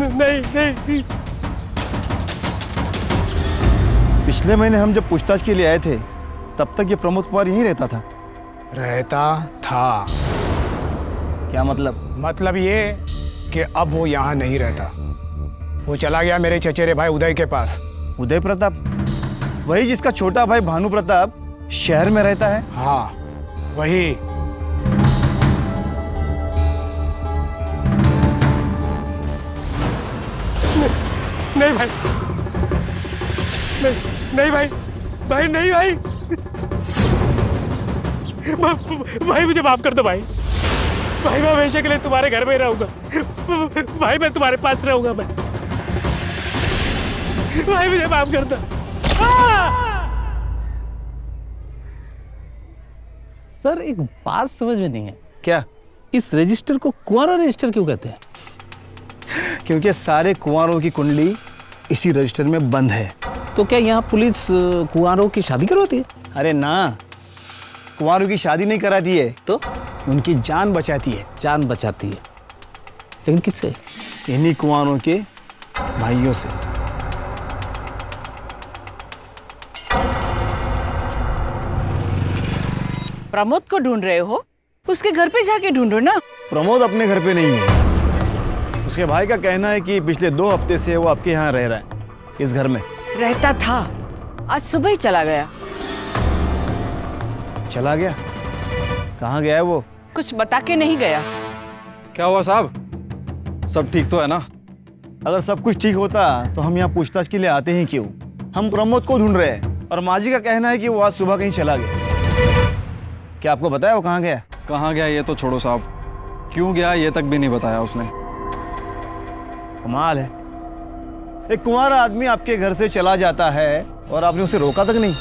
नहीं नहीं। पिछले महीने हम जब पूछताछ के लिए आए थे तब तक ये प्रमोद कुमार यहीं रहता था। रहता था? क्या मतलब? मतलब ये कि अब वो यहाँ नहीं रहता। वो चला गया मेरे चचेरे भाई उदय के पास। उदय प्रताप? वही जिसका छोटा भाई भानु प्रताप शहर में रहता है? हाँ वही। नहीं भाई, नहीं नहीं भाई, भाई नहीं भाई, भाई मुझे माफ कर दो भाई। भाई मैं हमेशा के लिए तुम्हारे घर में रहूंगा भाई, मैं तुम्हारे पास रहूंगा भाई, भाई मुझे माफ कर दो। सर एक बात समझ में नहीं है। क्या? इस रजिस्टर को कुंवारा रजिस्टर क्यों कहते हैं? क्योंकि सारे कुंवारों की कुंडली इसी रजिस्टर में बंद है। तो क्या यहाँ पुलिस कुंवारों की शादी करवाती है? अरे ना, कुंवारों की शादी नहीं कराती है, तो उनकी जान बचाती है। जान बचाती है, लेकिन किससे? इन्हीं कुंवारों के भाइयों से। प्रमोद को ढूंढ रहे हो? उसके घर पे जाके ढूंढो ना। प्रमोद अपने घर पे नहीं है। उसके भाई का कहना है कि पिछले 2 हफ्ते से वो आपके यहाँ रह रहा है, इस घर में। रहता था, आज सुबह ही चला गया। चला गया? कहाँ गया है वो? कुछ बता के नहीं गया। क्या हुआ साहब? सब ठीक तो है ना? अगर सब कुछ ठीक होता तो हम यहाँ पूछताछ के लिए आते ही क्यों? हम प्रमोद को ढूंढ रहे हैं और माजी का कहना है कि वो आज सुबह कहीं चला गया। क्या आपको बताया वो कहाँ गया? कहाँ गया ये तो छोड़ो साहब, क्यों गया ये तक भी नहीं बताया उसने। कमाल है, एक कुंवारा आदमी आपके घर से चला जाता है और आपने उसे रोका तक नहीं,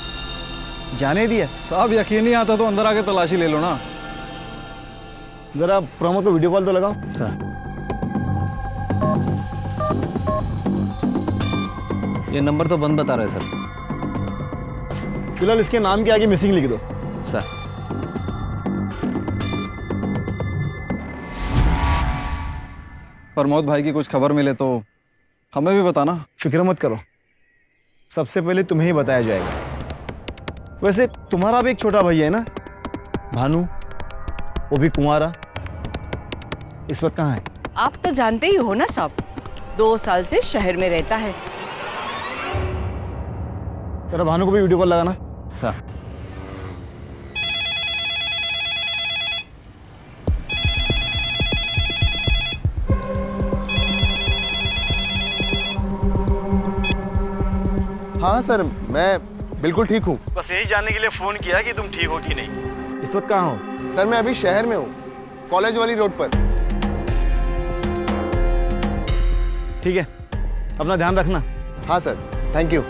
जाने दिया। साहब यकीन नहीं आता तो अंदर आके तलाशी ले लो ना। जरा प्रमोद को वीडियो कॉल तो लगाओ। सर ये नंबर तो बंद बता रहा है सर। फिलहाल इसके नाम के आगे मिसिंग लिख दो। सर प्रमोद भाई की कुछ खबर मिले तो हमें भी बताना। फिक्र मत करो, सबसे पहले तुम्हें ही बताया जाएगा। वैसे तुम्हारा भी एक छोटा भाई है ना, भानु, वो भी कुंवारा, इस वक्त कहाँ है? आप तो जानते ही हो ना सब, 2 साल से शहर में रहता है। तेरा भानु को भी वीडियो कॉल लगाना। सर हाँ सर, मैं बिल्कुल ठीक हूँ। बस यही जानने के लिए फोन किया कि तुम ठीक हो कि नहीं। इस वक्त कहाँ हो? सर मैं अभी शहर में हूँ, कॉलेज वाली रोड पर। ठीक है, अपना ध्यान रखना। हाँ सर, थैंक यू।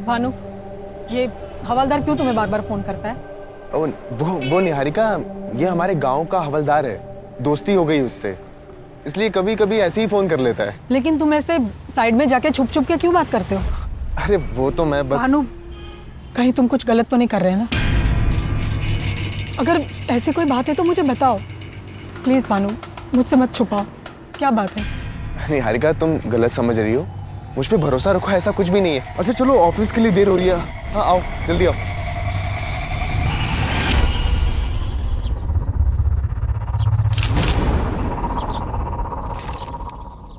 भानु, ये हवलदार क्यों तुम्हें बार बार फोन करता है? वो निहारिका, ये हमारे गांव का हवलदार है, दोस्ती हो गई उससे, इसलिए कभी कभी ऐसे ही फोन कर लेता है। लेकिन तुम ऐसे साइड में जाके छुप छुप के क्यों बात करते हो? अरे वो तो मैं बस। भानु, कहीं तुम कुछ गलत तो नहीं कर रहे ना? अगर ऐसी कोई बात है तो मुझे बताओ प्लीज। भानु, मुझसे मत छुपाओ, क्या बात है? निहारिका, तुम गलत समझ रही हो, मुझ पे भरोसा रखो, ऐसा कुछ भी नहीं है। अच्छा चलो, ऑफिस के लिए देर हो रही है। हाँ आओ, जल्दी आओ।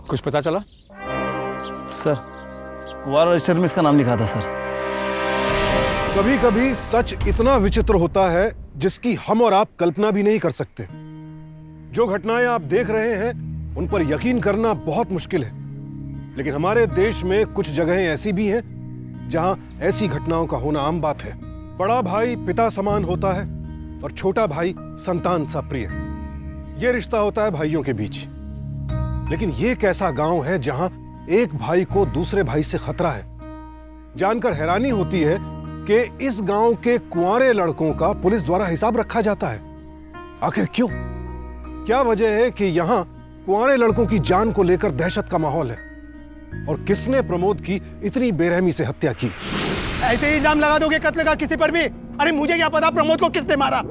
कुछ पता चला? सर, कुंवारा रजिस्टर में इसका नाम लिखा था सर। कभी कभी सच इतना विचित्र होता है जिसकी हम और आप कल्पना भी नहीं कर सकते। जो घटनाएं आप देख रहे हैं उन पर यकीन करना बहुत मुश्किल है, लेकिन हमारे देश में कुछ जगहें ऐसी भी हैं जहां ऐसी घटनाओं का होना आम बात है। बड़ा भाई पिता समान होता है और छोटा भाई संतान सा प्रिय। यह रिश्ता होता है भाइयों के बीच। लेकिन यह एक ऐसा गांव है जहां एक भाई को दूसरे भाई से खतरा है। जानकर हैरानी होती है कि इस गांव के कुंवारे लड़कों का पुलिस द्वारा हिसाब रखा जाता है। आखिर क्यों? क्या वजह है कि यहाँ कुंवारे लड़कों की जान को लेकर दहशत का माहौल है? और किसने प्रमोद की इतनी बेरहमी से हत्या की? ऐसे ही इल्जाम लगा दोगे कत्ल का किसी पर भी? अरे मुझे क्या पता प्रमोद को किसने मारा?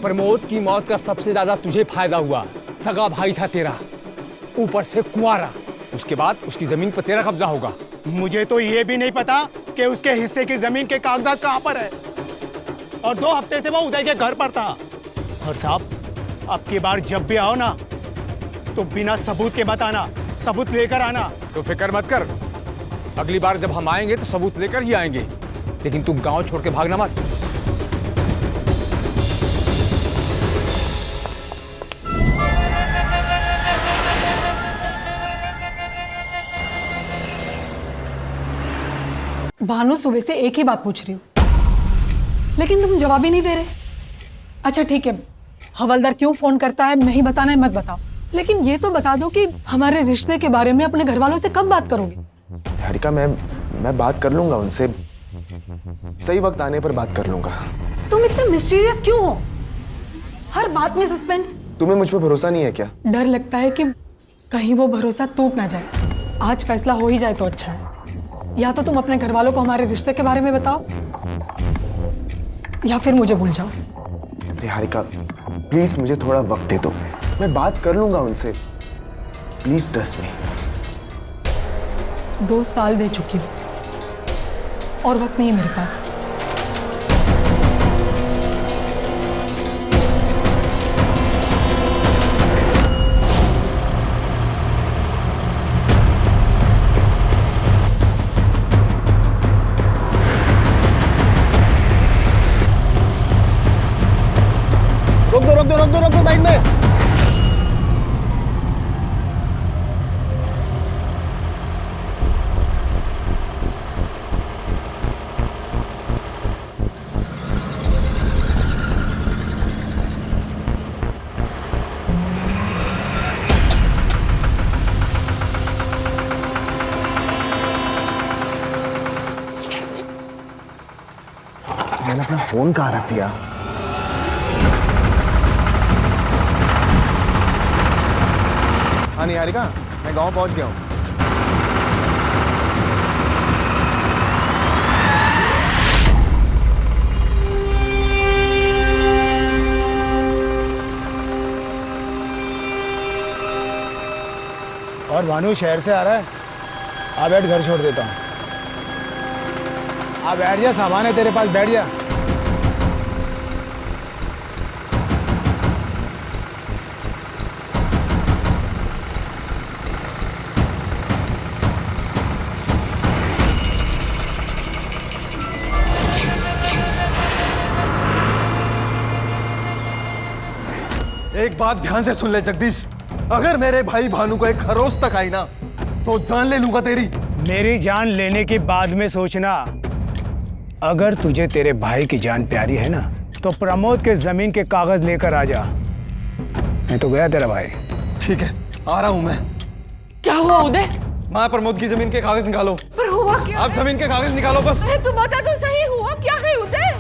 प्रमोद की मौत का सबसे ज्यादा तुझे फायदा हुआ, सगा भाई था तेरा, ऊपर से कुंवारा, उसके बाद उसकी जमीन पर तेरा कब्जा होगा। मुझे तो ये भी नहीं पता कि उसके हिस्से की जमीन के कागजात कहाँ पर है, और 2 हफ्ते से वो उदय के घर पर था। और साहब, अब की बार जब भी आओ ना तो बिना सबूत के बताना, सबूत लेकर आना। तो फिक्र मत कर, अगली बार जब हम आएंगे तो सबूत लेकर ही आएंगे, लेकिन तू गांव छोड़ के भागना मत। भानु, सुबह से एक ही बात पूछ रही हूँ, लेकिन तुम जवाब ही नहीं दे रहे। अच्छा ठीक है, हवलदार क्यों फोन करता है नहीं बताना है मत बताओ, लेकिन ये तो बता दो कि हमारे रिश्ते के बारे में अपने घर वालों से कब बात करोगे? निहारिका, मैं बात कर लूंगा उनसे, सही वक्त आने पर बात कर लूंगा। तुम इतने मिस्टीरियस क्यों हो? हर बात में सस्पेंस। तुम्हें मुझ पर भरोसा नहीं है क्या? डर लगता है कि कहीं वो भरोसा टूट ना जाए। आज फैसला हो ही जाए तो अच्छा है। या तो तुम अपने घर वालों को हमारे रिश्ते के बारे में बताओ, या फिर मुझे भूल जाओ। निहारिका, प्लीज मुझे थोड़ा वक्त दे दो, मैं बात कर लूंगा उनसे, प्लीज ट्रस्ट मी। 2 साल दे चुकी हूँ और वक्त नहीं है मेरे पास। रोक दो साइड में। मैंने अपना फोन कहाँ रख दिया? हाँ निहारिका, मैं गांव पहुंच गया हूँ। और भानु शहर से आ रहा है, आ बैठ, घर छोड़ देता हूँ। आ बैठ जा, सामान है तेरे पास, बैठ जा। एक बात ध्यान से सुन ले जगदीश, अगर मेरे भाई भानु को एक खरोच तक आई ना तो जान ले लूंगा तेरी। मेरी जान लेने के बाद में सोचना। अगर तुझे तेरे भाई की जान प्यारी है ना तो प्रमोद के जमीन के कागज लेकर आ जा। मैं तो गया तेरा भाई। ठीक है, आ रहा हूं मैं। क्या हुआ उदय? माँ, प्रमोद की जमीन के कागज निकालो। पर हुआ क्या? आप जमीन के कागज निकालो बस। अरे तू बता तो सही, हुआ क्या है उदय?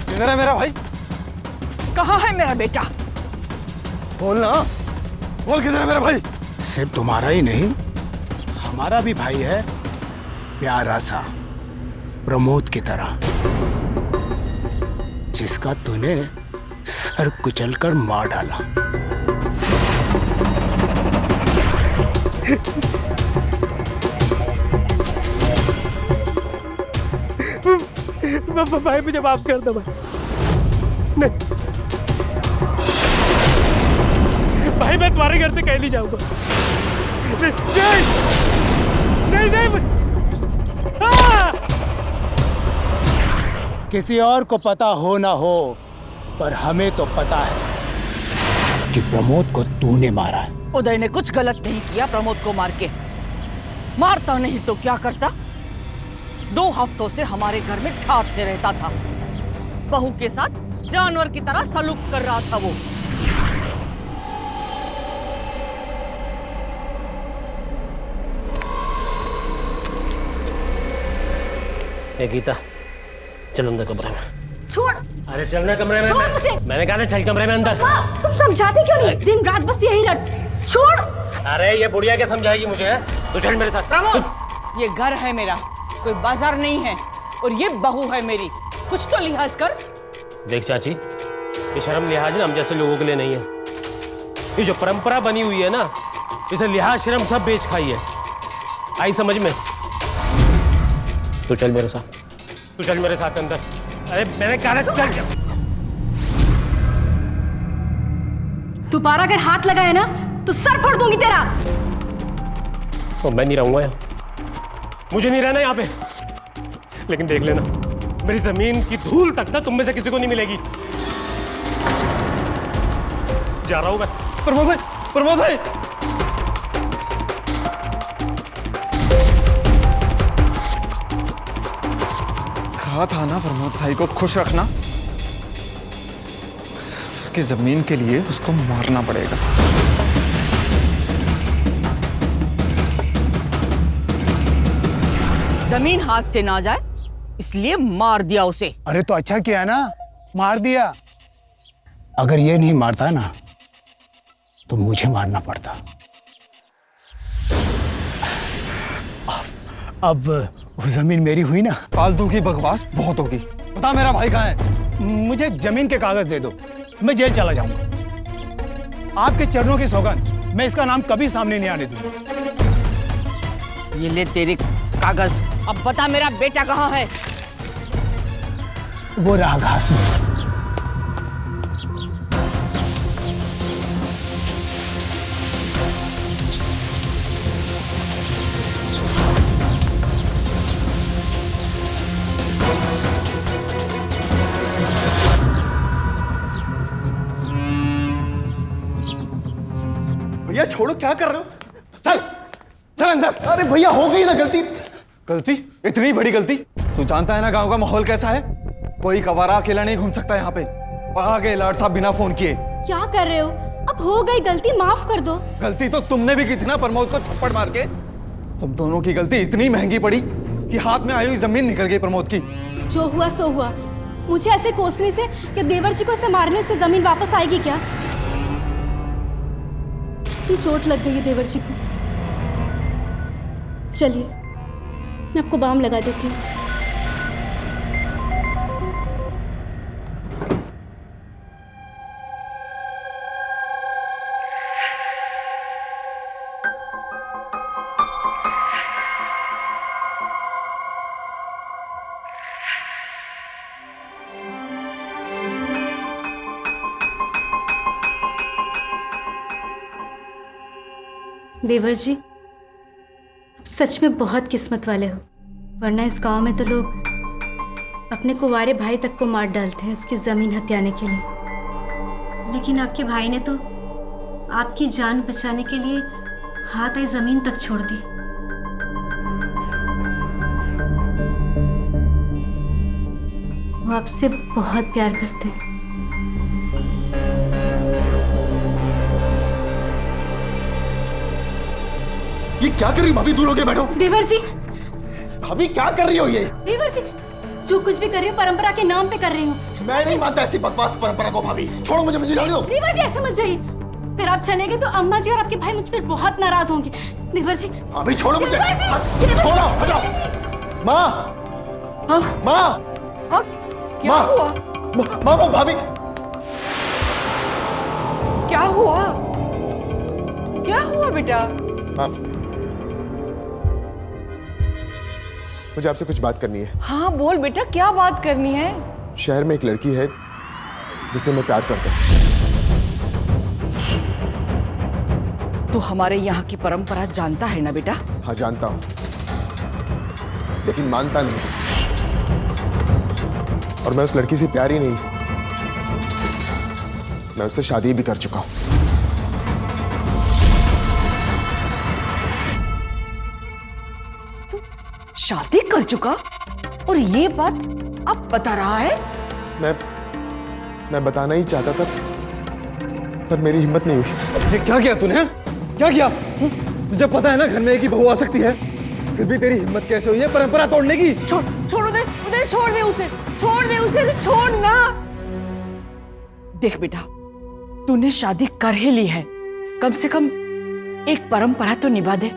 किधर है मेरा भाई? कहाँ है मेरा बेटा? बोल ना, बोल किधर है मेरा भाई? सिर्फ तुम्हारा ही नहीं, हमारा भी भाई है, प्यारा सा, प्रमोद की तरह, जिसका तूने सर कुचलकर मार डाला। भाई मुझे माफ कर दो भाई। नहीं भाई, मैं तुम्हारे घर से कहीं नहीं जाऊंगा। नहीं नहीं नहीं। किसी और को पता हो ना हो, पर हमें तो पता है कि प्रमोद को तूने मारा है। उदय ने कुछ गलत नहीं किया प्रमोद को मार के। मारता नहीं तो क्या करता? 2 हफ्तों से हमारे घर में ठाठ से रहता था, बहू के साथ जानवर की तरह सलूक कर रहा था वो। गीता, चल अंदर कमरे में। छोड़। अरे चलना कमरे में। छोड़ मुझे। मैंने कहा था चल कमरे में अंदर। तुम समझाते क्यों नहीं? दिन रात बस यही रट। छोड़। अरे ये बुढ़िया क्या समझाएगी मुझे? तू चल मेरे साथ। प्रमोद, ये घर है मेरा, कोई बाजार नहीं है। और ये बहू है मेरी, कुछ तो लिहाज कर। देख चाची, ये शर्म लिहाज ना हम जैसे लोगों के लिए नहीं है। ये जो परंपरा बनी हुई है ना, इसे लिहाज शर्म सब बेच खाई है। आई समझ में? तू चल मेरे साथ, तू चल मेरे साथ अंदर। अरे मैंने कहा चल जा। दोबारा अगर हाथ लगाया ना तो सर फोड़ दूंगी तेरा। तो मैं नहीं रहूंगा यहाँ, मुझे नहीं रहना यहाँ पे। लेकिन देख लेना, मेरी जमीन की धूल तक ना तुम में से किसी को नहीं मिलेगी। जा रहा हूं मैं। प्रमोद भाई, प्रमोद भाई। कहा था ना प्रमोद भाई को खुश रखना। उसकी जमीन के लिए उसको मारना पड़ेगा। जमीन हाथ से ना जाए इसलिए मार दिया उसे। अरे तो अच्छा किया ना, मार दिया। अगर ये नहीं मारता ना तो मुझे मारना पड़ता। अब वो जमीन मेरी हुई ना। फालतू की बकवास बहुत होगी। बता मेरा भाई कहाँ है? मुझे जमीन के कागज दे दो, मैं जेल चला जाऊंगा। आपके चरणों की सौगंध, मैं इसका नाम कभी सामने नहीं आने दूंगा। ये ले तेरे कागज। अब बता मेरा बेटा कहाँ है? वो रहा घास में। भैया छोड़ो, क्या कर रहे हो? चल चल अंदर। अरे भैया हो गई ना गलती। गलती? इतनी बड़ी गलती? तू जानता है ना गांव का माहौल कैसा है। कोई कवारा अकेला नहीं घूम सकता यहाँ पे। और आ गए लाड साहब बिना फोन किए। क्या कर रहे हो? अब हो गई गलती, माफ कर दो। गलती तो तुमने भी की थी ना प्रमोद को थप्पड़ मार के। तुम दोनों की गलती इतनी महंगी पड़ी कि हाथ में आई हुई जमीन निकल गई प्रमोद की। जो हुआ सो हुआ। मुझे ऐसे कोसने से या देवर जी को ऐसे मारने से जमीन वापस आएगी क्या? इतनी चोट लग गई है देवर जी को। चलिए मैं आपको बाम लगा देती हूँ। देवर जी, सच में बहुत किस्मत वाले हो, वरना इस गांव में तो लोग अपने कुंवारे भाई तक को मार डालते हैं उसकी जमीन हथियाने के लिए। लेकिन आपके भाई ने तो आपकी जान बचाने के लिए हाथ आई जमीन तक छोड़ दी। वो आपसे बहुत प्यार करते हैं। ये क्या कर रही हो भाभी? दूर होके बैठो। देवर जी। भाभी क्या कर रही हो ये? देवर जी, जो कुछ भी कर रही हूँ परंपरा के नाम पे कर रही हूँ। मैं नहीं मानता ऐसी बकवास परंपरा को। भाभी छोड़ो मुझे, मुझे जाने दो। देवर जी ऐसे मत जाइए, फिर आप चले गए तो अम्मा जी और आपके भाई मुझ पर बहुत नाराज होंगे। देवर जी। भाभी छोड़ो मुझे। देवर जी। छोड़ो, हटाओ। माँ, माँ, क्या हुआ? माँ, भाभी क्या हुआ? क्या हुआ बेटा? हाँ, मुझे आपसे कुछ बात करनी है। हाँ बोल बेटा, क्या बात करनी है? शहर में एक लड़की है जिसे मैं प्यार करता हूँ। तू हमारे यहाँ की परंपरा जानता है ना बेटा? हाँ जानता हूँ, लेकिन मानता नहीं। और मैं उस लड़की से प्यार ही नहीं, मैं उससे शादी भी कर चुका हूँ। शादी कर चुका? और ये बात अब बता रहा है? मैं बताना ही चाहता था पर मेरी हिम्मत नहीं हुई। ये क्या किया तूने? क्या किया? तुझे पता है ना घर में एक ही बहू आ सकती है, फिर भी तेरी हिम्मत कैसे हुई है परंपरा तोड़ने की? छोड़ दे, छोड़ दे उसे, छोड़ ना। देख बेटा, तूने शादी कर ही ली है, कम से कम एक परंपरा तो निभा दे।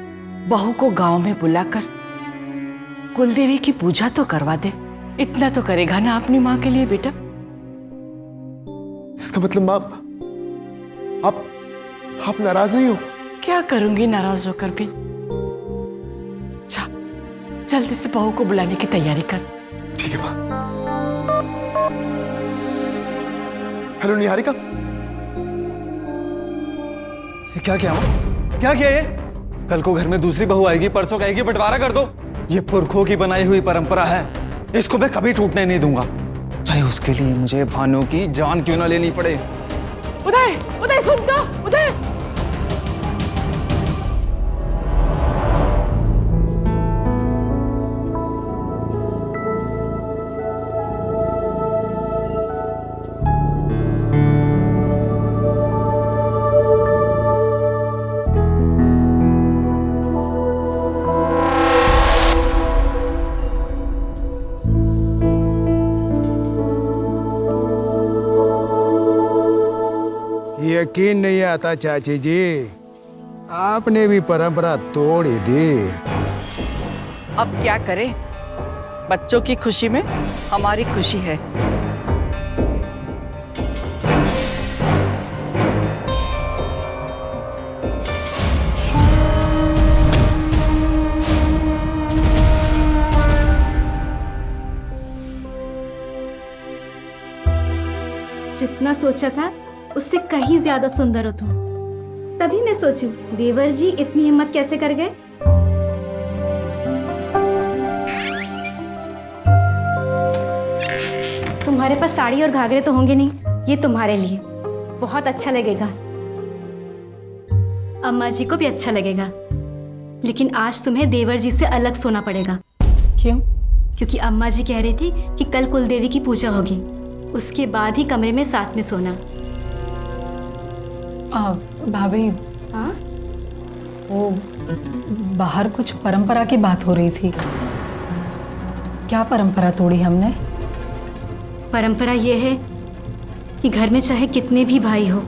बहू को गांव में बुलाकर कुलदेवी की पूजा तो करवा दे। इतना तो करेगा ना अपनी माँ के लिए बेटा। इसका मतलब माँ, आप नाराज नहीं हो? क्या करूंगी नाराज होकर भी। जा, जल्दी से बहू को बुलाने की तैयारी कर। ठीक है माँ। हेलो निहारिका। क्या किया माँ? क्या किया ये? कल को घर में दूसरी बहू आएगी, परसों कहेगी बंटवारा कर दो। ये पुरखों की बनाई हुई परंपरा है, इसको मैं कभी टूटने नहीं दूंगा, चाहे उसके लिए मुझे भानु की जान क्यों ना लेनी पड़े। उदय, उदय सुन तो, उदय। यकीन नहीं आता चाची जी, आपने भी परंपरा तोड़ ही दी। अब क्या करें, बच्चों की खुशी में हमारी खुशी है। जितना सोचा था उससे कहीं ज्यादा सुंदर हो तुम। तभी मैं सोचूं, देवर जी इतनी हिम्मत कैसे कर गए। तुम्हारे पास साड़ी और घाघरे तो होंगे नहीं, ये तुम्हारे लिए बहुत अच्छा लगेगा। अम्मा जी को भी अच्छा लगेगा, लेकिन आज तुम्हें देवर जी से अलग सोना पड़ेगा। क्यों? क्योंकि अम्मा जी कह रही थी कि कल कुलदेवी की पूजा होगी, उसके बाद ही कमरे में साथ में सोना। भाभी, हाँ? वो बाहर कुछ परंपरा की बात हो रही थी। क्या परंपरा तोड़ी हमने? परंपरा ये है कि घर में चाहे कितने भी भाई हो,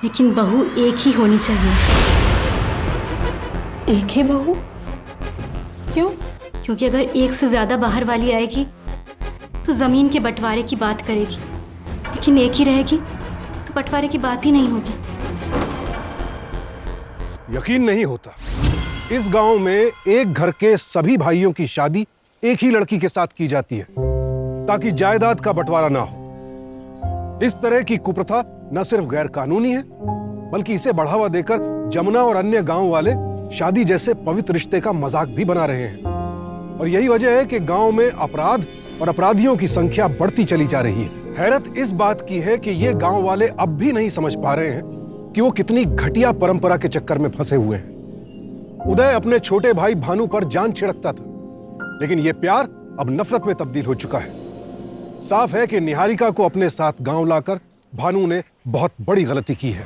लेकिन बहू एक ही होनी चाहिए। एक ही बहू? क्यों? क्योंकि अगर एक से ज्यादा बाहर वाली आएगी तो जमीन के बंटवारे की बात करेगी, लेकिन एक ही रहेगी तो बंटवारे की बात ही नहीं होगी। यकीन नहीं होता, इस गांव में एक घर के सभी भाइयों की शादी एक ही लड़की के साथ की जाती है ताकि जायदाद का बंटवारा ना हो। इस तरह की कुप्रथा न सिर्फ गैर कानूनी है, बल्कि इसे बढ़ावा देकर जमुना और अन्य गांव वाले शादी जैसे पवित्र रिश्ते का मजाक भी बना रहे हैं। और यही वजह है कि गांव में अपराध और अपराधियों की संख्या बढ़ती चली जा रही है। हैरत इस बात की है कि ये गांव वाले अब भी नहीं समझ पा रहे हैं कि वो कितनी घटिया परंपरा के चक्कर में फंसे हुए हैं। उदय अपने छोटे भाई भानु पर जान छिड़कता था, लेकिन ये प्यार अब नफरत में तब्दील हो चुका है। साफ है कि निहारिका को अपने साथ गांव लाकर भानु ने बहुत बड़ी गलती की है।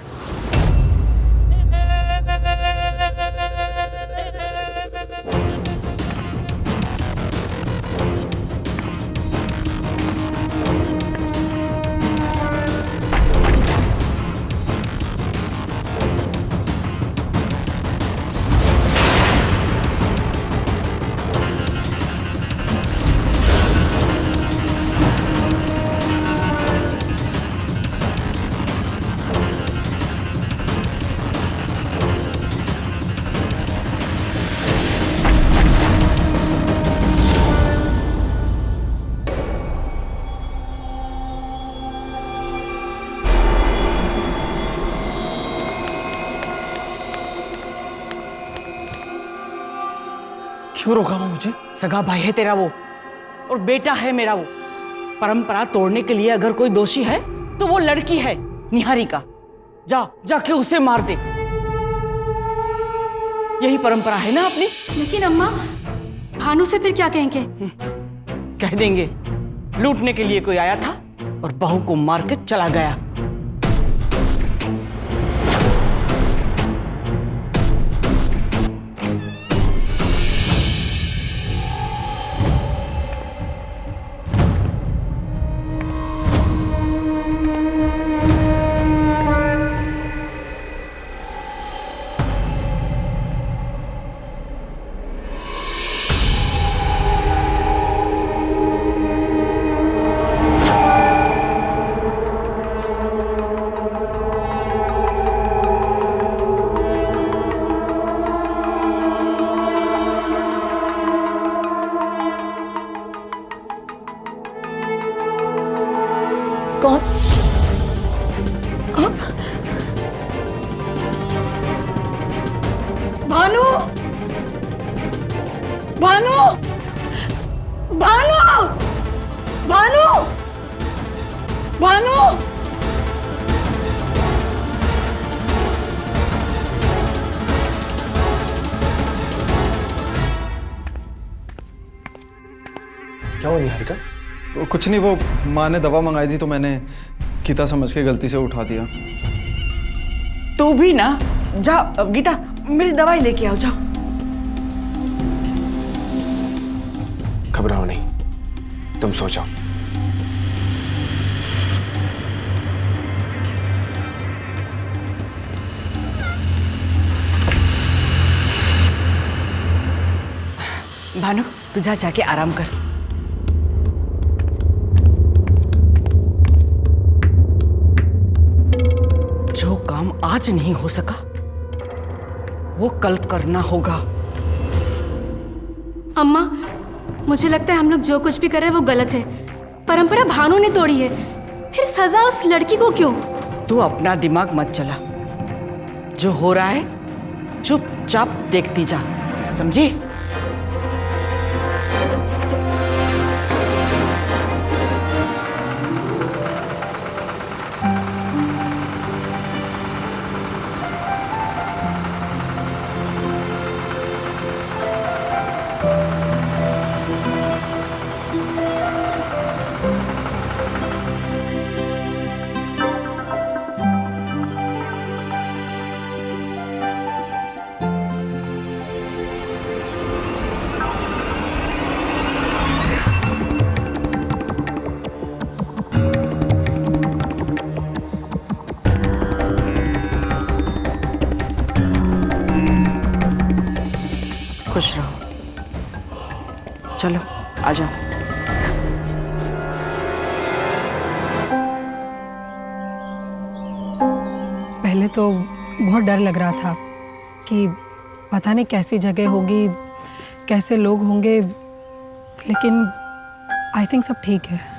क्यों रोका वो मुझे? सगा भाई है तेरा वो, और बेटा है मेरा वो। परंपरा तोड़ने के लिए अगर कोई दोषी है तो वो लड़की है निहारिका। जाके उसे मार दे। यही परंपरा है ना अपनी। लेकिन अम्मा, भानु से फिर क्या कहेंगे? कह देंगे लूटने के लिए कोई आया था और बहू को मार के चला गया। आप भानु भानु भानु भानु भानु क्या हुआ निहारिका? वो कुछ नहीं, वो माँ ने दवा मंगाई थी तो मैंने गीता समझ के गलती से उठा दिया। तू भी ना, जा गीता मेरी दवाई लेके आओ, जाओ। घबराओ नहीं, तुम सो जाओ। भानु तू जा जाके आराम कर। जो काम आज नहीं हो सका वो कल करना होगा। अम्मा, मुझे लगता है हम लोग जो कुछ भी कर रहे हैं वो गलत है। परंपरा भानु ने तोड़ी है, फिर सजा उस लड़की को क्यों? तू अपना दिमाग मत चला, जो हो रहा है चुपचाप देखती जा, समझी? खुश रहो, चलो आ जाओ। पहले तो बहुत डर लग रहा था कि पता नहीं कैसी जगह होगी, कैसे लोग होंगे, लेकिन आई थिंक सब ठीक है।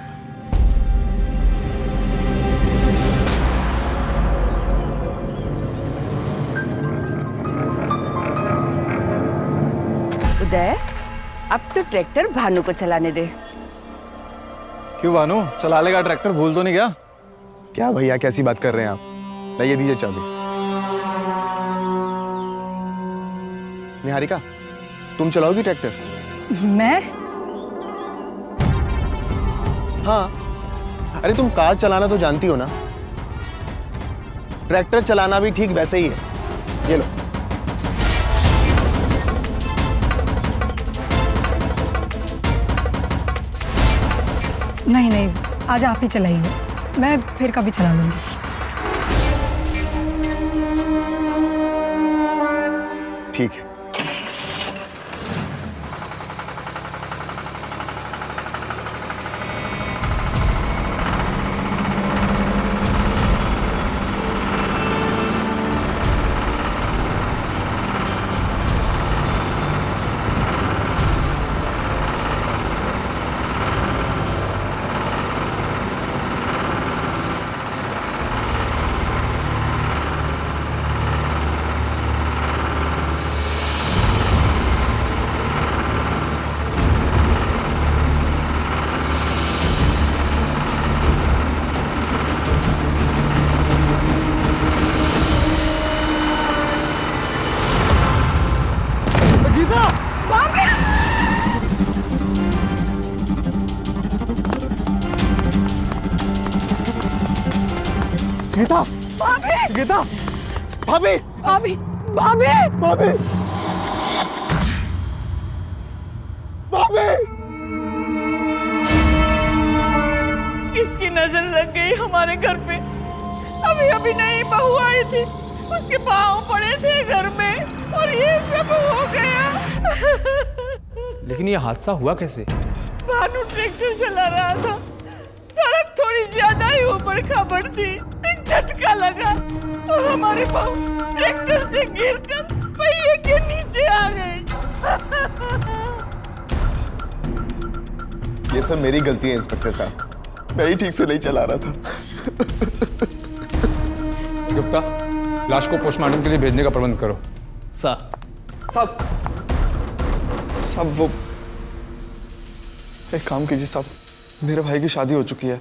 उदय, अब तो ट्रैक्टर भानु को चलाने दे। क्यों भानु, चला लेगा ट्रैक्टर, भूल तो नहीं गया? क्या भैया कैसी बात कर रहे हैं आप? ये दीजिए चाबी। निहारिका, तुम चलाओगी ट्रैक्टर? मैं? हाँ, अरे तुम कार चलाना तो जानती हो ना, ट्रैक्टर चलाना भी ठीक वैसे ही है। ये लो। नहीं नहीं, आज आप ही चलाइए, मैं फिर कभी चला लूंगी। ठीक है। गीता, गीता, भाभी, भाभी, भाभी, भाभी, भाभी। किसकी नजर लग गई हमारे घर पे? अभी अभी नई बहू आई थी, उसके पाँव पड़े थे घर में और ये सब हो गया। लेकिन ये हादसा हुआ कैसे? भानु ट्रैक्टर चला रहा था, सड़क थोड़ी ज्यादा ही ऊपर खाबड़ थी, एक झटका लगा और हमारी बहू ट्रैक्टर से गिरकर पहिए के नीचे आ गई। ये सब मेरी गलती है इंस्पेक्टर साहब, मैं ही ठीक से नहीं चला रहा था। गुप्ता, लाश को पोस्टमार्टम के लिए भेजने का प्रबंध करो। साहब वो एक काम कीजिए साहब, मेरे भाई की शादी हो चुकी है,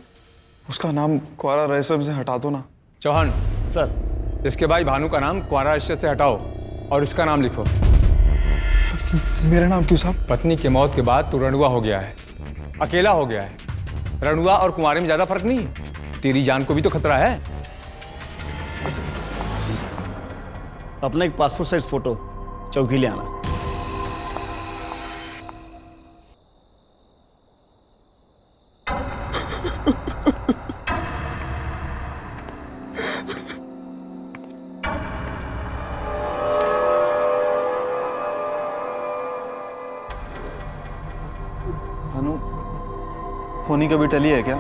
उसका नाम क्वारा रजिस्टर से हटा दो ना। चौहान सर, इसके भाई भानु का नाम क्वारा रजिस्टर से हटाओ और इसका नाम लिखो। मेरा नाम क्यों साहब? पत्नी की मौत के बाद तू रणुआ हो गया है, अकेला हो गया है। रणुआ और कुंवारे में ज्यादा फर्क नहीं है, तेरी जान को भी तो खतरा है। अपना एक पासपोर्ट साइज फोटो चौकी ले आना। भानु, होनी कभी टली है क्या?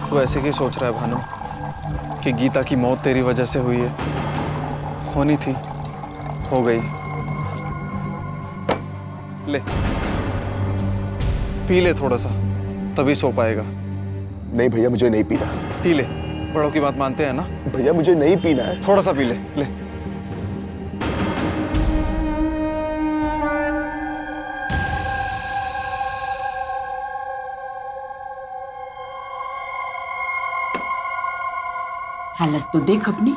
तू ऐसे ही सोच रहा है भानु कि गीता की मौत तेरी वजह से हुई है? होनी थी, हो गई। ले पी ले थोड़ा सा, तभी सो पाएगा। नहीं भैया, मुझे नहीं पीना। पी ले, बड़ों की बात मानते हैं ना। भैया मुझे नहीं पीना है। थोड़ा सा पी ले। ले हालत तो देख अपनी,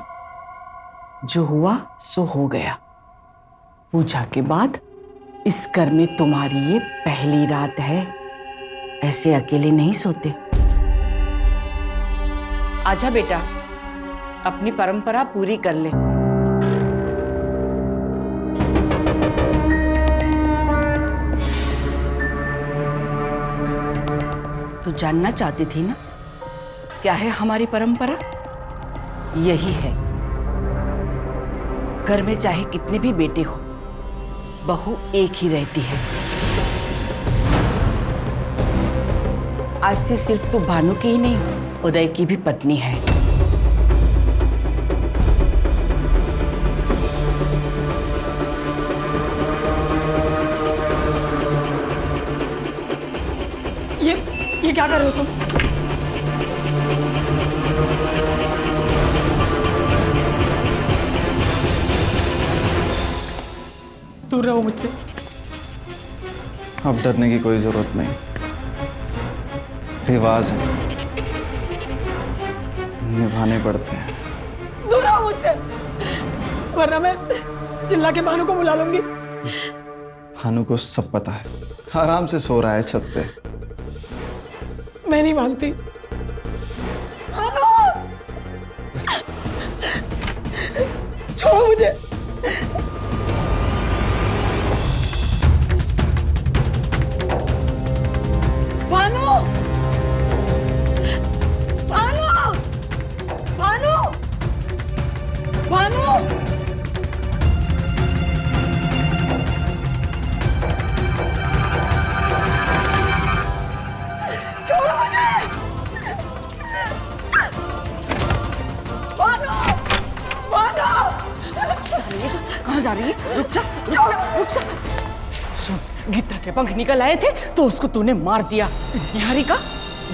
जो हुआ सो हो गया। पूजा के बाद इस घर में तुम्हारी ये पहली रात है, ऐसे अकेले नहीं सोते। आजा बेटा, अपनी परंपरा पूरी कर ले। तू जानना चाहती थी ना, क्या है हमारी परंपरा? यही है, घर में चाहे कितने भी बेटे हो, बहू एक ही रहती है। आज से सिर्फ तू भानु की ही नहीं, उदय की भी पत्नी है। ये क्या कर रहे हो तुम? दूर रहो मुझसे। अब डरने की कोई जरूरत नहीं, रिवाज है, निभाने पड़ते हैं। दूर रहो मुझसे, वरना मैं चिल्ला के भानु को बुला लूंगी। भानु को सब पता है, आराम से सो रहा है छत पे। मैं नहीं मानती। भानु, छोड़ो मुझे। भानु, भानु, भानु, भानु, छोड़ो मुझे। भानु, भानु, कहाँ जा रही है? रुक जा, रुक जा, रुक जा। सुन, गीता के पंख निकल आए थे तो उसको तूने मार दिया। निहारिका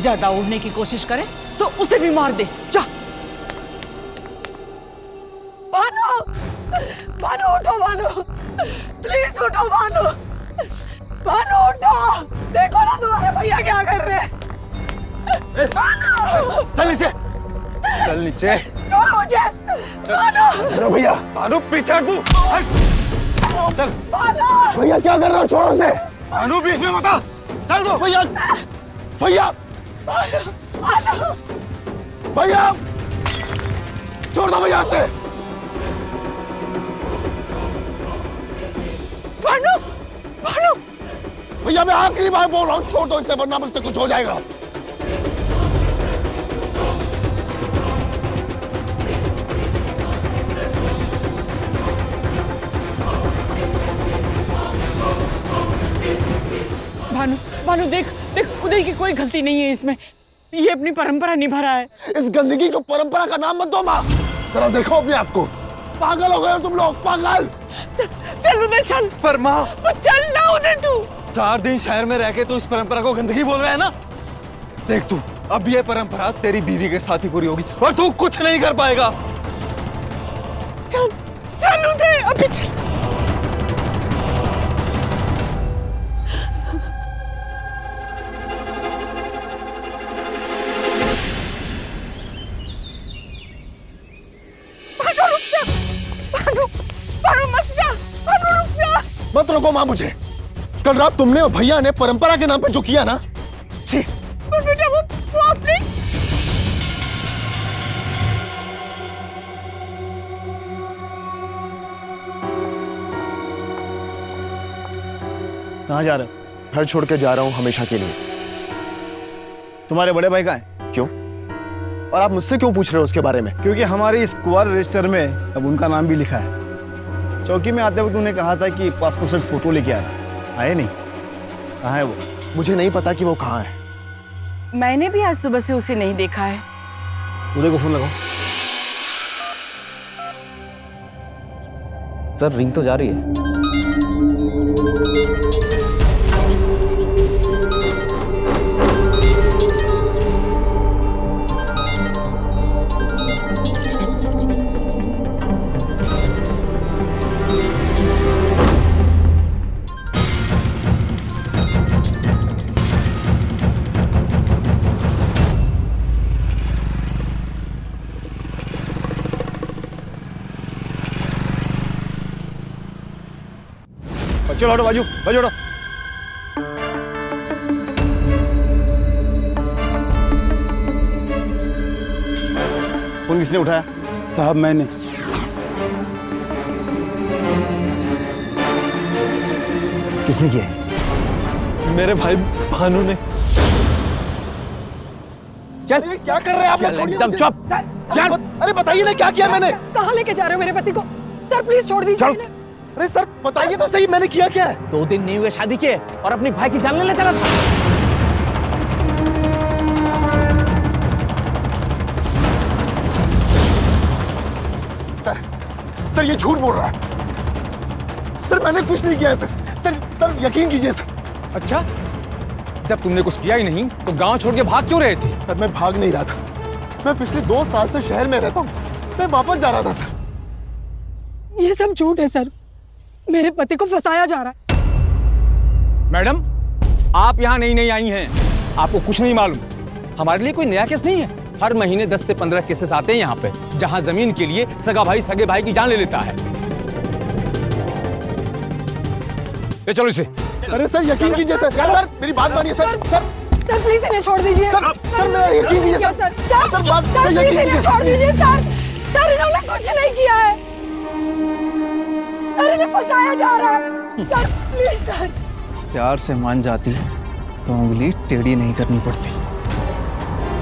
ज्यादा उड़ने की कोशिश करे तो उसे भी मार दे। जा। भानु, भानु उठो, भानु, प्लीज उठो भानु, भानु उठो। देखो ना तुम्हारे भैया क्या कर रहे हैं। भानु, चल नीचे, चल नीचे। छोड़ो मुझे। भानु, भैया, भानु पीछे तू। चल। भानु, भैया क्या कर रहे हो? छोड़ो उसे। भानु बीच में मत आ। चल दो। भैया, भैया, भानु, भैया, छोड़ दो भैया से। भानु, भानु, भैया मैं आखिरी बार बोल रहा हूँ, छोड़ दो इसे, वरना मुझसे कुछ हो जाएगा। भानु, भानु देख, देख उदय की कोई गलती नहीं है इसमें, ये अपनी परंपरा निभा रहा है। इस गंदगी को परंपरा का नाम मत दो माँ। जरा देखो अपने आप को, पागल हो गए हो तुम लोग, पागल। चल चल उदय चल। पर माँ, चल ना उदय तू। 4 दिन शहर में रह के तू इस परंपरा को गंदगी बोल रहा है ना। देख तू, अब ये परंपरा तेरी बीवी के साथ ही पूरी होगी और तू कुछ नहीं कर पाएगा। चल चल उदय अभी चल। मत रोको माँ मुझे। कल रात तुमने और भैया ने परंपरा के नाम पे जो किया ना, छी। बेटा वो आपने कहाँ जा रहे हो? घर छोड़ के जा रहा हूँ हमेशा के लिए। तुम्हारे बड़े भाई कहाँ हैं? क्यों? और आप मुझसे क्यों पूछ रहे हो उसके बारे में? क्योंकि हमारे इस कुंवर रजिस्टर में अब उनका नाम भी लिखा है। चौकी में आते वक्त उन्हें कहा था कि पासपोर्ट साइज फोटो लेके आना, आए नहीं। कहाँ है वो? मुझे नहीं पता कि वो कहाँ है। मैंने भी आज सुबह से उसे नहीं देखा है। उदय को फोन लगाओ। सर रिंग तो जा रही है। चलो हटो बाजू, बाजू हटो। फोन किसने उठाया? साहब मैंने। किसने किया है? मेरे भाई भानु ने। चल क्या कर रहे हैं आप? एकदम चुप। चल। अरे बताइए ना क्या किया मैंने? कहाँ लेके जा रहे हो मेरे पति को? सर प्लीज छोड़ दीजिए इन्हें। अरे सर बताइए तो सही, मैंने किया क्या है? 2 दिन नहीं हुए शादी के और अपनी भाई की जान लेने चला था। सर ये झूठ बोल रहा है। सर मैंने कुछ नहीं किया है सर। सर यकीन कीजिए सर। अच्छा, जब तुमने कुछ किया ही नहीं तो गांव छोड़ के भाग क्यों रहे थे? सर मैं भाग नहीं रहा था। मैं पिछले 2 साल से शहर में रहता हूँ। मैं वापस जा रहा था सर। ये सब झूठ है सर। मेरे पति को फंसाया जा रहा है। मैडम, आप यहाँ नई आई हैं, आपको कुछ नहीं मालूम। हमारे लिए कोई नया केस नहीं है। हर महीने 10 से 15 केसेस आते हैं यहाँ पे, जहाँ जमीन के लिए सगा भाई सगे भाई की जान ले लेता है। ले चलो इसे। अरे सर यकीन कीजिए सर। सर मेरी बात मानिए सर। सर प्लीज इन्हें छोड़ दीजिए। सर मेरा यकीन कीजिए सर। सर प्लीज इन्हें छोड़ दीजिए सर। सर इन्होंने कुछ नहीं किया है। सर इन्हें फंसाया जा रहा है। Sir please sir. प्यार से मान जाती तो उंगली टेढ़ी नहीं करनी पड़ती।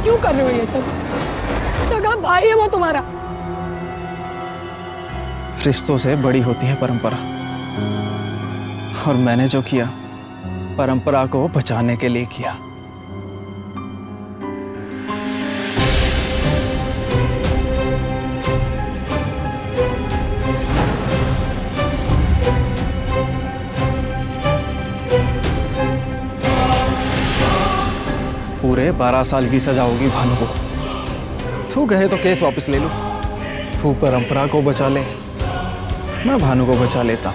क्यों कर रहे हो ये सब? सगा भाई है वो तुम्हारा। रिश्तों से बड़ी होती है परंपरा, और मैंने जो किया परंपरा को बचाने के लिए किया। पूरे 12 साल की सजा होगी भानु को। तू कहे तो केस वापस ले लो। तू परंपरा को बचा ले, मैं भानु को बचा लेता।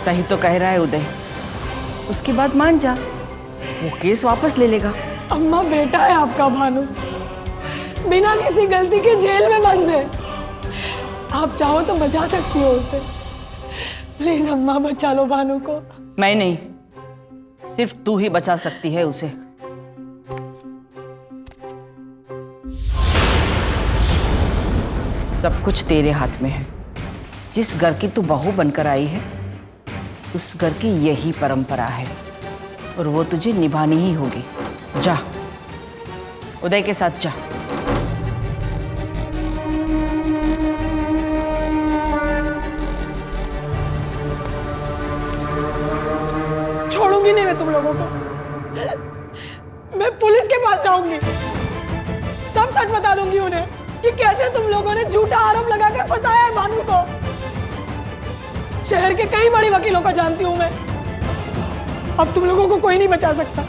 सही तो कह रहा है उदय। उसकी बात मान जा, वो केस वापस ले लेगा। अम्मा बेटा है आपका भानु, बिना किसी गलती के जेल में बंद है। आप चाहो तो बचा सकती हो उसे। प्लीज अम्मा बचा लो भानु को। मैं नहीं, सिर्फ तू ही बचा सकती है उसे। सब कुछ तेरे हाथ में है। जिस घर की तू बहू बनकर आई है, उस घर की यही परंपरा है और वो तुझे निभानी ही होगी। जा, उदय के साथ जा। छोड़ूंगी नहीं मैं तुम लोगों को। मैं पुलिस के पास जाऊंगी, सब सच बता दूंगी उन्हें कि कैसे तुम लोगों ने झूठा आरोप लगाकर फंसाया है भानु को। शहर के कई बड़े वकीलों को जानती हूँ मैं। अब तुम लोगों को कोई नहीं बचा सकता।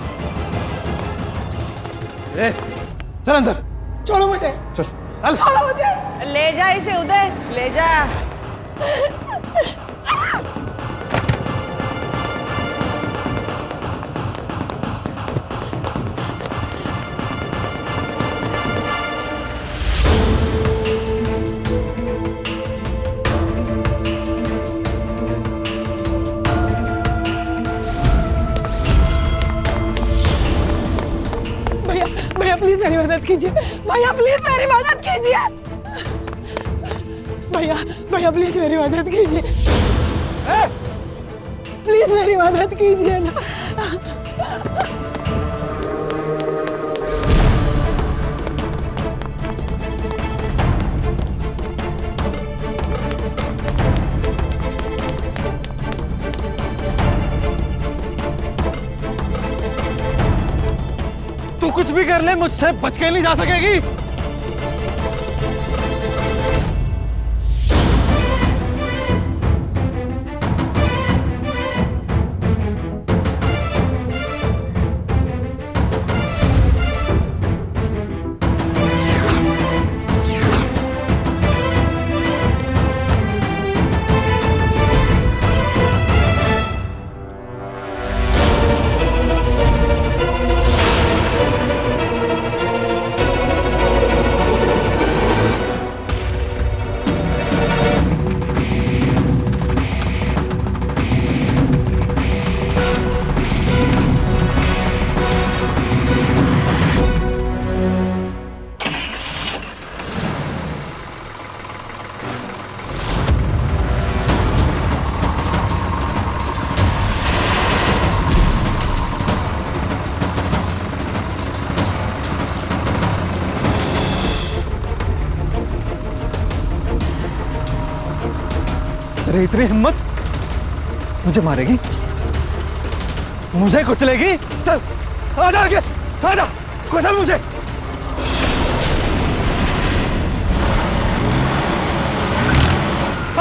चल अंदर। छोड़ो मुझे। चल छोड़ो मुझे। ले जा इसे उदय, ले जा। भैया प्लीज मेरी मदद कीजिए। भैया प्लीज मेरी मदद कीजिए। भैया प्लीज मेरी मदद कीजिए। प्लीज मेरी मदद कीजिए ना। तू कुछ भी कर ले, मुझसे बच के नहीं जा सकेगी। अरे इतनी हिम्मत, मुझे मारेगी, मुझे कुचलेगी? चल आजा आगे, आजा, कुचल मुझे।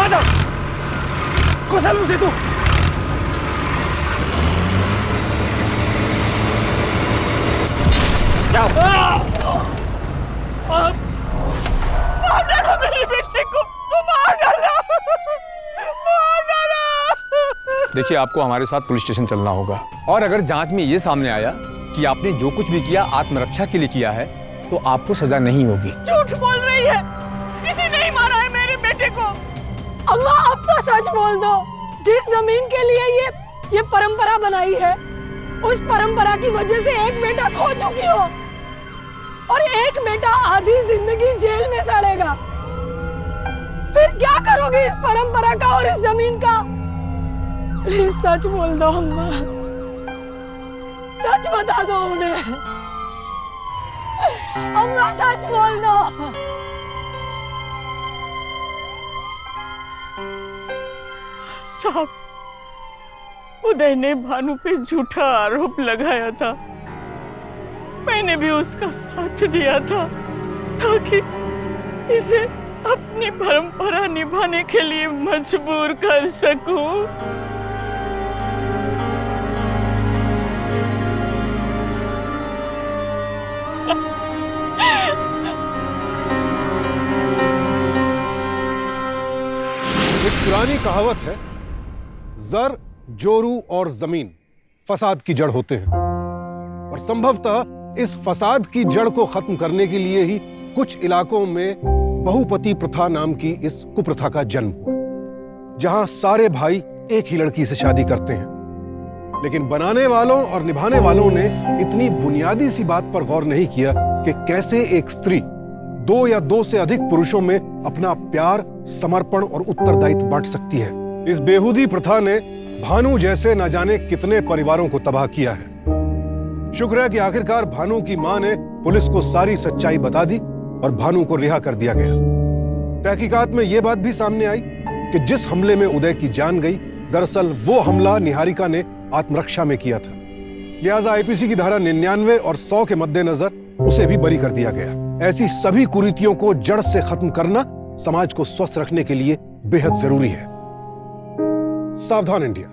आजा, कुचल मुझे तू। मेरे बेटे को मार डाला। देखिए, आपको हमारे साथ पुलिस स्टेशन चलना होगा, और अगर जांच में ये सामने आया कि आपने जो कुछ भी किया आत्मरक्षा के लिए किया है, तो आपको सजा नहीं होगी। झूठ बोल रही है, किसी नहीं मारा है मेरे बेटे को। अम्मा अब तो सच बोल दो। जिस जमीन के लिए ये परंपरा बनाई है, उस परंपरा की वजह से एक बेटा खो चुकी हो, और एक बेटा आधी जिंदगी जेल में सड़ेगा। फिर क्या करोगे इस परंपरा का और इस जमीन का? प्लीज सच बोल दो अम्मा, सच बता दो उन्हें। अम्मा सच बोल दो। साहब, उदय ने भानु पे झूठा आरोप लगाया था। मैंने भी उसका साथ दिया था ताकि इसे अपनी परंपरा निभाने के लिए मजबूर कर सकूं। एक पुरानी कहावत है, जर, जोरू और जमीन फसाद की जड़ होते हैं, और संभवतः इस फसाद की जड़ को खत्म करने के लिए ही कुछ इलाकों में बहुपति प्रथा नाम की इस कुप्रथा का जन्म हुआ, जहां सारे भाई एक ही लड़की से शादी करते हैं। लेकिन बनाने वालों और निभाने वालों ने इतनी बुनियादी सी बात पर गौर नहीं किया कि कैसे एक स्त्री दो या दो से अधिक पुरुषों में अपना प्यार, समर्पण और उत्तरदायित्व बांट सकती है। इस बेहूदी प्रथा ने भानु जैसे न जाने कितने परिवारों को तबाह किया है। शुक्र है कि आखिरकार भानु की मां ने पुलिस को सारी सच्चाई बता दी और भानु को रिहा कर दिया गया। तहकीकात में यह बात भी सामने आई कि जिस हमले में उदय की जान गई, दरअसल वो हमला निहारिका ने आत्मरक्षा में किया था। लिहाजा आईपीसी की धारा 99 और 100 के मद्देनजर उसे भी बरी कर दिया गया। ऐसी सभी कुरीतियों को जड़ से खत्म करना समाज को स्वस्थ रखने के लिए बेहद जरूरी है। सावधान इंडिया।